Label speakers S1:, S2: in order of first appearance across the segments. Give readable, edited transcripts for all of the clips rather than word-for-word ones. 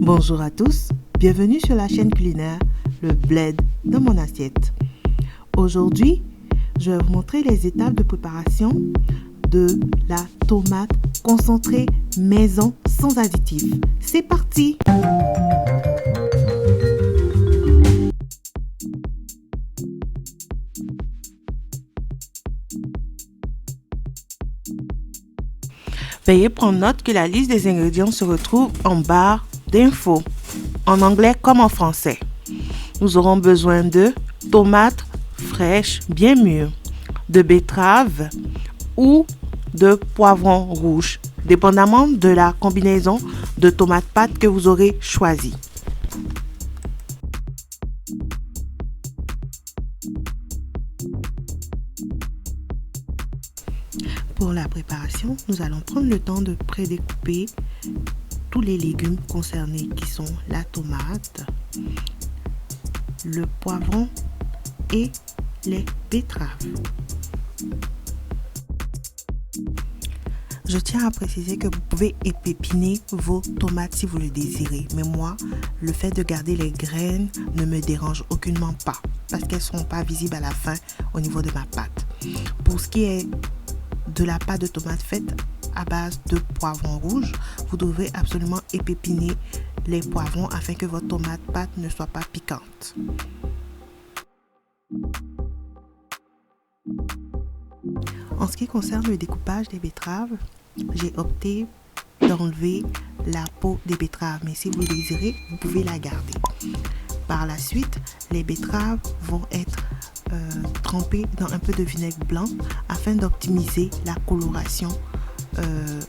S1: Bonjour à tous, bienvenue sur la chaîne culinaire Le Bled dans mon assiette. Aujourd'hui, je vais vous montrer les étapes de préparation de la tomate concentrée maison sans additifs. C'est parti! Veuillez prendre note que la liste des ingrédients se retrouve en barre d'infos, en anglais comme en français. Nous aurons besoin de tomates fraîches bien mûres, de betteraves ou de poivrons rouges, dépendamment de la combinaison de tomates pâtes que vous aurez choisie. Pour la préparation, nous allons prendre le temps de prédécouper tous les légumes concernés qui sont la tomate, le poivron et les betteraves. Je tiens à préciser que vous pouvez épépiner vos tomates si vous le désirez. Mais moi, le fait de garder les graines ne me dérange aucunement pas parce qu'elles ne seront pas visibles à la fin au niveau de ma pâte. Pour ce qui est de la pâte de tomate faite à base de poivrons rouges, vous devrez absolument épépiner les poivrons afin que votre tomate pâte ne soit pas piquante. En ce qui concerne le découpage des betteraves, j'ai opté d'enlever la peau des betteraves, mais si vous le désirez, vous pouvez la garder. Par la suite, les betteraves vont être trempées dans un peu de vinaigre blanc afin d'optimiser la coloration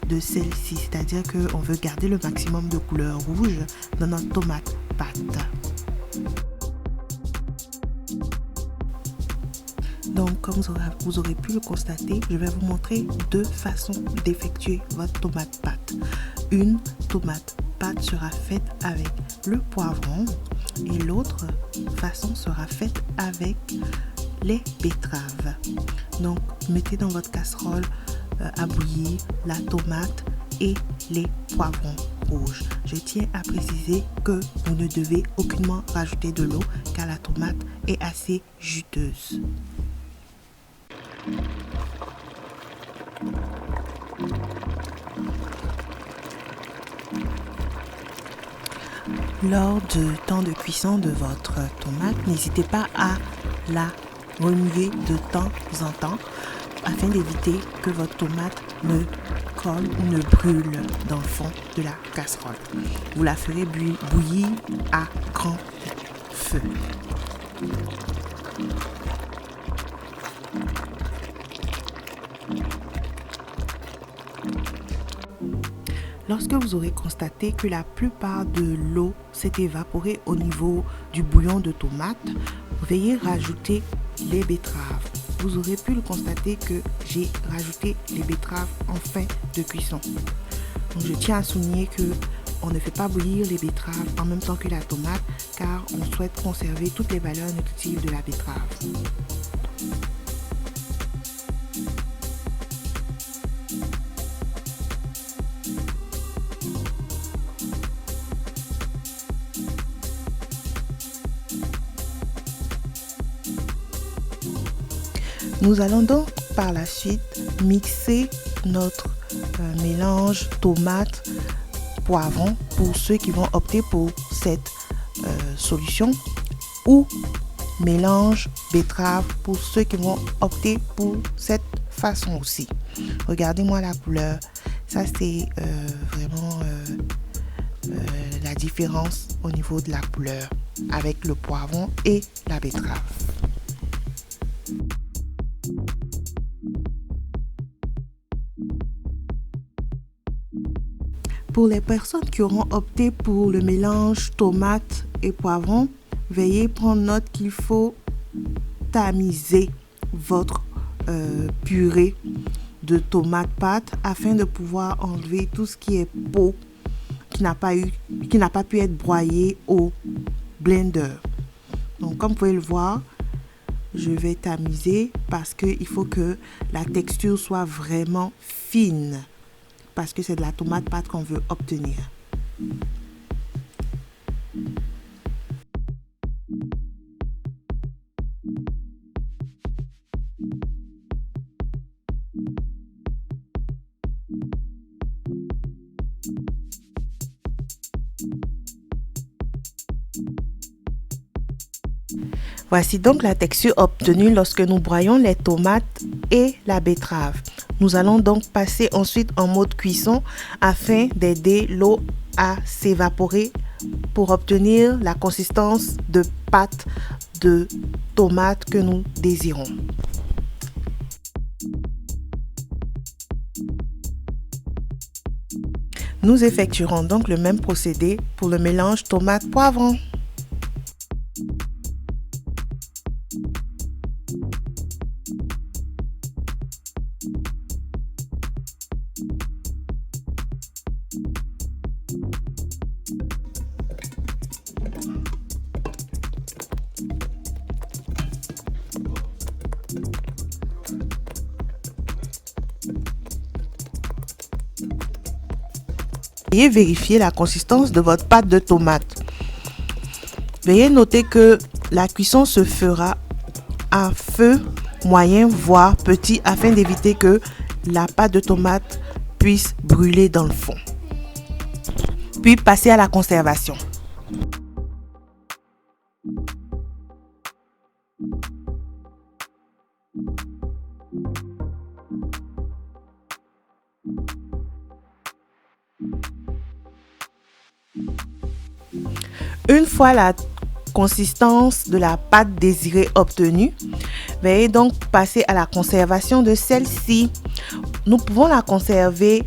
S1: de celle-ci, c'est-à-dire qu'on veut garder le maximum de couleur rouge dans notre tomate pâte. Donc, comme vous aurez pu le constater, je vais vous montrer deux façons d'effectuer votre tomate pâte. Une tomate pâte sera faite avec le poivron et l'autre façon sera faite avec les betteraves. Donc, mettez dans votre casserole à bouillir la tomate et les poivrons rouges. Je tiens à préciser que vous ne devez aucunement rajouter de l'eau car la tomate est assez juteuse. Lors du temps de cuisson de votre tomate, n'hésitez pas à la remuer de temps en temps afin d'éviter que votre tomate ne colle ou ne brûle dans le fond de la casserole. Vous la ferez bouillir à grand feu. Lorsque vous aurez constaté que la plupart de l'eau s'est évaporée au niveau du bouillon de tomate, veuillez rajouter les betteraves. Vous aurez pu le constater que j'ai rajouté les betteraves en fin de cuisson. Donc, je tiens à souligner que on ne fait pas bouillir les betteraves en même temps que la tomate car on souhaite conserver toutes les valeurs nutritives de la betterave. Nous allons donc par la suite mixer notre mélange tomate-poivron pour ceux qui vont opter pour cette solution ou mélange betterave pour ceux qui vont opter pour cette façon aussi. Regardez-moi la couleur, ça c'est vraiment la différence au niveau de la couleur avec le poivron et la betterave. Pour les personnes qui auront opté pour le mélange tomate et poivron, veuillez prendre note qu'il faut tamiser votre purée de tomate pâte afin de pouvoir enlever tout ce qui est peau qui n'a pas pu être broyé au blender. Donc comme vous pouvez le voir, je vais tamiser parce qu'il faut que la texture soit vraiment fine parce que c'est de la tomate pâte qu'on veut obtenir. Voici donc la texture obtenue lorsque nous broyons les tomates et la betterave. Nous allons donc passer ensuite en mode cuisson afin d'aider l'eau à s'évaporer pour obtenir la consistance de pâte de tomate que nous désirons. Nous effectuerons donc le même procédé pour le mélange tomate-poivron. Veuillez vérifier la consistance de votre pâte de tomate. Veuillez noter que la cuisson se fera à feu moyen voire petit afin d'éviter que la pâte de tomate puisse brûler dans le fond. Puis passer à la conservation. Une fois la consistance de la pâte désirée obtenue, veuillez donc passer à la conservation de celle-ci. Nous pouvons la conserver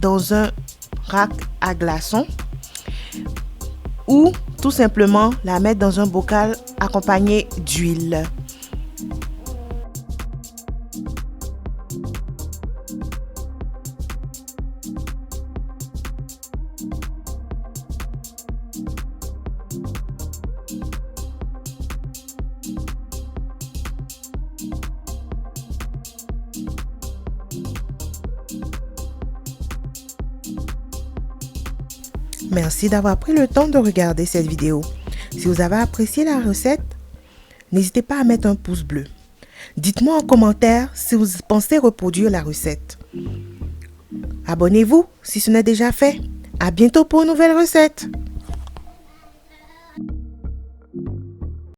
S1: dans un rack à glaçons ou tout simplement la mettre dans un bocal accompagné d'huile. Merci d'avoir pris le temps de regarder cette vidéo. Si vous avez apprécié la recette, n'hésitez pas à mettre un pouce bleu. Dites-moi en commentaire si vous pensez reproduire la recette. Abonnez-vous si ce n'est déjà fait. À bientôt pour une nouvelle recette.